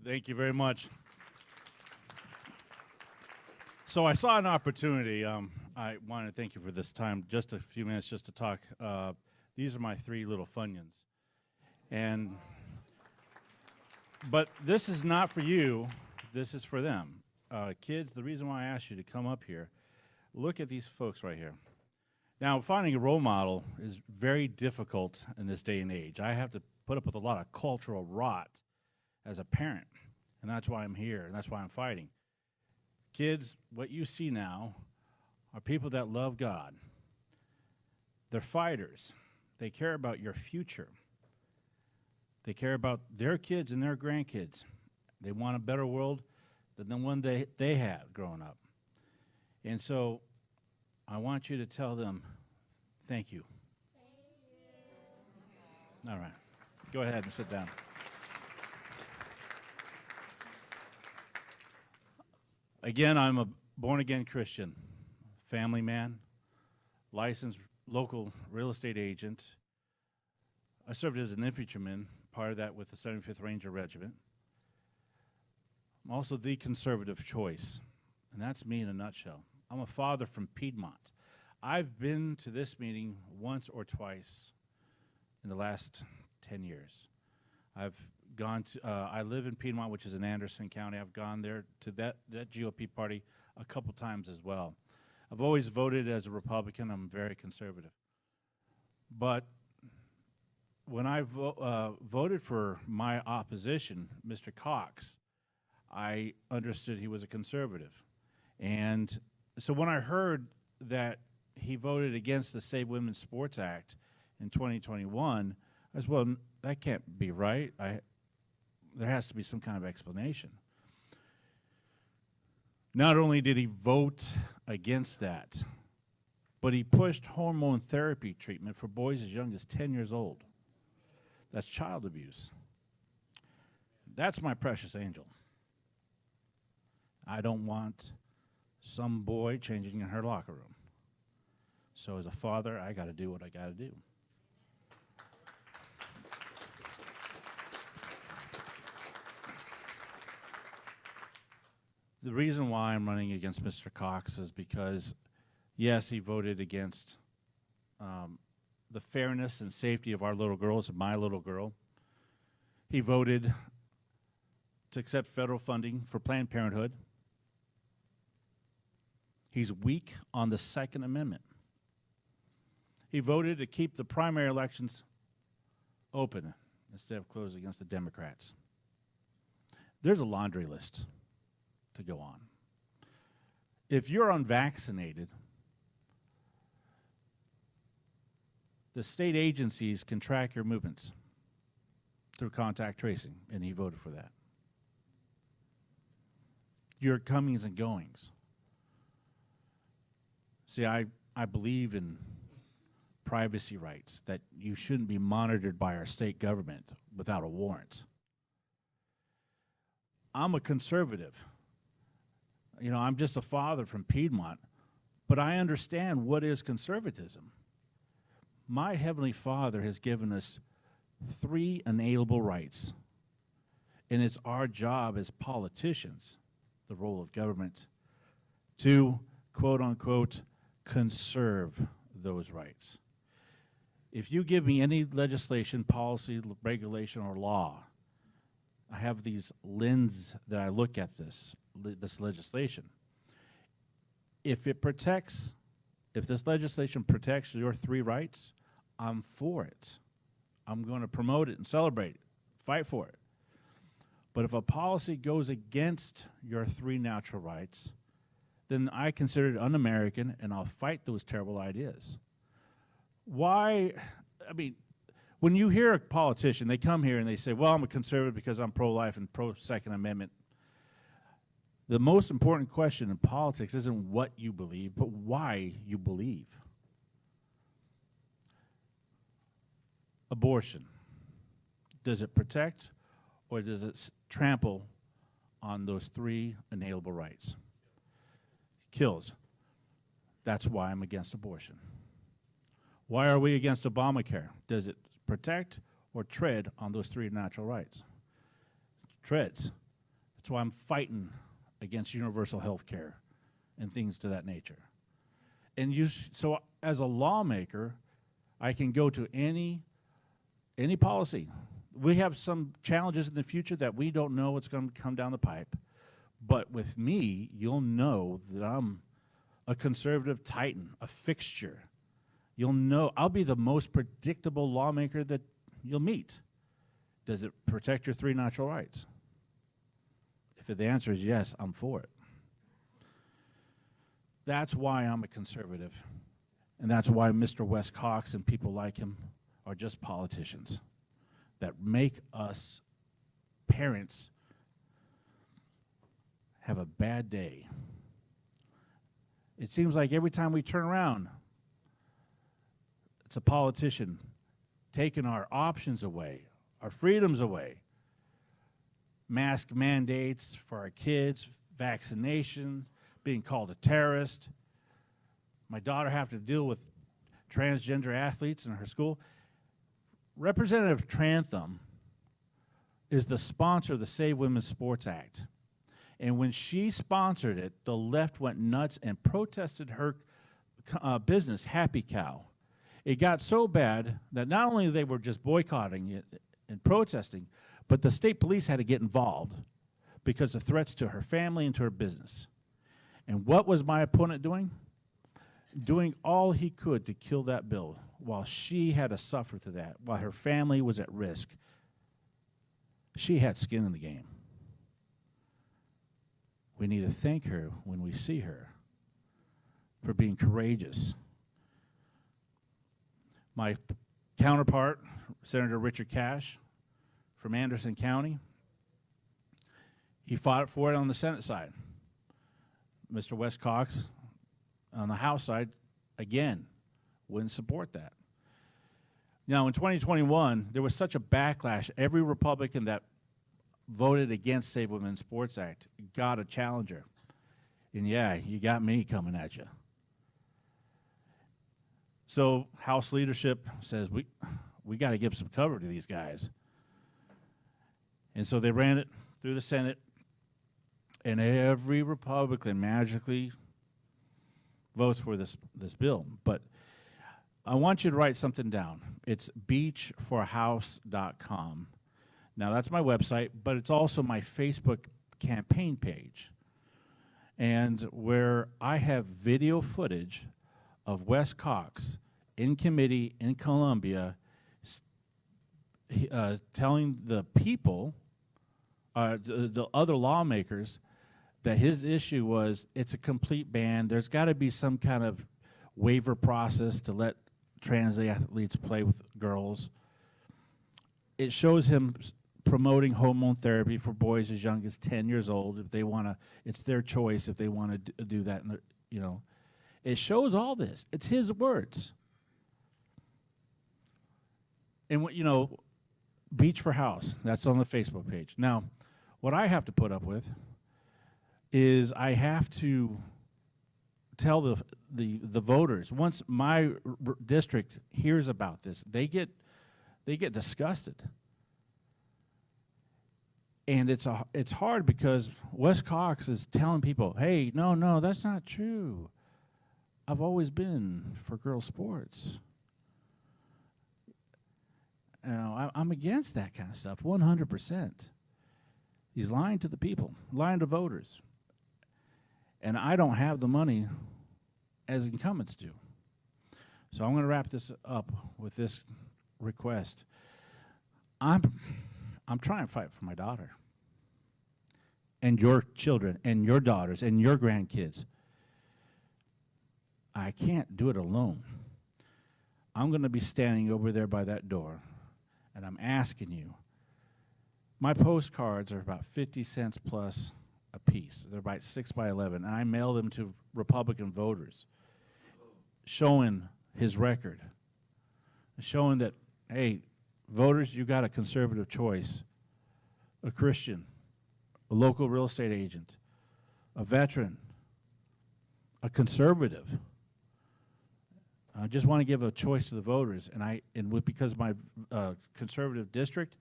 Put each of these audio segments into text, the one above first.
Thank you very much. So I saw an opportunity. I want to thank you for this time, just a few minutes just to talk. These are my three little Funyuns. And, but this is not for you, this is for them. Kids, the reason why I asked you to come up here, look at these folks right here. Now, finding a role model is very difficult in this day and age. I have to put up with a lot of cultural rot as a parent, and that's why I'm here, and that's why I'm fighting. Kids, what you see now are people that love God. They're fighters. They care about your future. They care about their kids and their grandkids. They want a better world than the one they had growing up. And so I want you to tell them, thank you. All right. Go ahead and sit down. Again, I'm a born-again Christian, family man, licensed local real estate agent. I served as an infantryman, part of that with the 75th Ranger Regiment. I'm also the conservative choice, and that's me in a nutshell. I'm a father from Piedmont. I've been to this meeting once or twice in the last 10 years. I've gone to, I live in Piedmont, which is in Anderson County. I've gone there to that GOP party a couple times as well. I've always voted as a Republican. I'm very conservative. But when I voted for my opposition, Mr. Cox, I understood he was a conservative. And so when I heard that he voted against the Save Women's Sports Act in 2021, I said, well, that can't be right. There has to be some kind of explanation. Not only did he vote against that, but he pushed hormone therapy treatment for boys as young as 10 years old. That's child abuse. That's my precious angel. I don't want some boy changing in her locker room. So as a father, I got to do what I got to do. The reason why I'm running against Mr. Cox is because, yes, he voted against the fairness and safety of our little girls and my little girl. He voted to accept federal funding for Planned Parenthood. He's weak on the Second Amendment. He voted to keep the primary elections open instead of closed against the Democrats. There's a laundry list to go on. If you're unvaccinated, the state agencies can track your movements through contact tracing, and he voted for that. Your comings and goings. See, I believe in privacy rights, that you shouldn't be monitored by our state government without a warrant. I'm a conservative. You know, I'm just a father from Piedmont, but I understand what is conservatism. My Heavenly Father has given us 3 inalienable rights, and it's our job as politicians, the role of government, to, quote unquote, conserve those rights. If you give me any legislation, policy, regulation, or law, I have these lenses that I look at this legislation. If this legislation protects your 3 rights, I'm for it. I'm going to promote it and celebrate it, fight for it. But if a policy goes against your 3 natural rights, then I consider it un-American, and I'll fight those terrible ideas. Why? I mean, when you hear a politician, they come here and they say, well, I'm a conservative because I'm pro-life and pro-Second Amendment. The most important question in politics isn't what you believe, but why you believe. Abortion. Does it protect or does it trample on those 3 inalienable rights? Kills. That's why I'm against abortion. Why are we against Obamacare? Does it protect or tread on those 3 natural rights? Treads. That's why I'm fighting against universal health care and things to that nature. And so as a lawmaker, I can go to any policy. We have some challenges in the future that we don't know what's going to come down the pipe. But with me, you'll know that I'm a conservative titan, a fixture. You'll know I'll be the most predictable lawmaker that you'll meet. Does it protect your 3 natural rights? If the answer is yes, I'm for it. That's why I'm a conservative. And that's why Mr. Wes Cox and people like him are just politicians that make us parents have a bad day. It seems like every time we turn around, it's a politician taking our options away, our freedoms away. Mask mandates for our kids, vaccinations, being called a terrorist. My daughter have to deal with transgender athletes in her school. Representative Trantham is the sponsor of the Save Women's Sports Act. And when she sponsored it, the left went nuts and protested her business, Happy Cow. It got so bad that not only they were just boycotting it and protesting, but the state police had to get involved because of threats to her family and to her business. And what was my opponent doing? Doing all he could to kill that bill while she had to suffer through that, while her family was at risk. She had skin in the game. We need to thank her when we see her for being courageous. My counterpart, Senator Richard Cash from Anderson County, he fought for it on the Senate side. Mr. Wes Cox on the House side, again, wouldn't support that. Now, in 2021, there was such a backlash. Every Republican that voted against Save Women's Sports Act got a challenger. And yeah, you got me coming at you. So House leadership says, we got to give some cover to these guys. And so they ran it through the Senate, and every Republican magically votes for this bill. But I want you to write something down. It's beachforhouse.com. Now, that's my website, but it's also my Facebook campaign page, and where I have video footage of Wes Cox in committee in Columbia telling the people, the other lawmakers, that his issue was it's a complete ban. There's got to be some kind of waiver process to let trans athletes play with girls. It shows him promoting hormone therapy for boys as young as 10 years old. If they want to, it's their choice if they want to do that. You know, it shows all this. It's his words. And what, you know, Beach for House, that's on the Facebook page. Now, what I have to put up with is I have to tell the voters, once my district hears about this, they get disgusted. And it's hard because Wes Cox is telling people, hey, no, that's not true. I've always been for girls' sports. You know, I'm against that kind of stuff, 100%. He's lying to the people, lying to voters. And I don't have the money as incumbents do. So I'm going to wrap this up with this request. I'm trying to fight for my daughter and your children and your daughters and your grandkids. I can't do it alone. I'm going to be standing over there by that door, and I'm asking you. My postcards are about 50 cents plus a piece. They're about 6 by 11, and I mail them to Republican voters, showing his record, showing that, hey, voters, you got a conservative choice, a Christian, a local real estate agent, a veteran, a conservative. I just want to give a choice to the voters, and because my conservative district,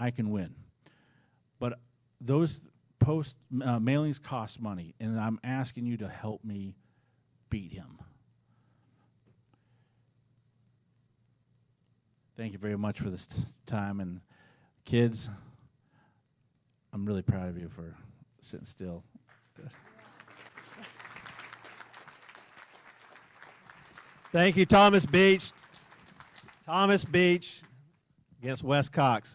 I can win. But those mailings cost money, and I'm asking you to help me beat him. Thank you very much for this time, and kids, I'm really proud of you for sitting still. Thank you, Thomas Beach. Thomas Beach against Wes Cox.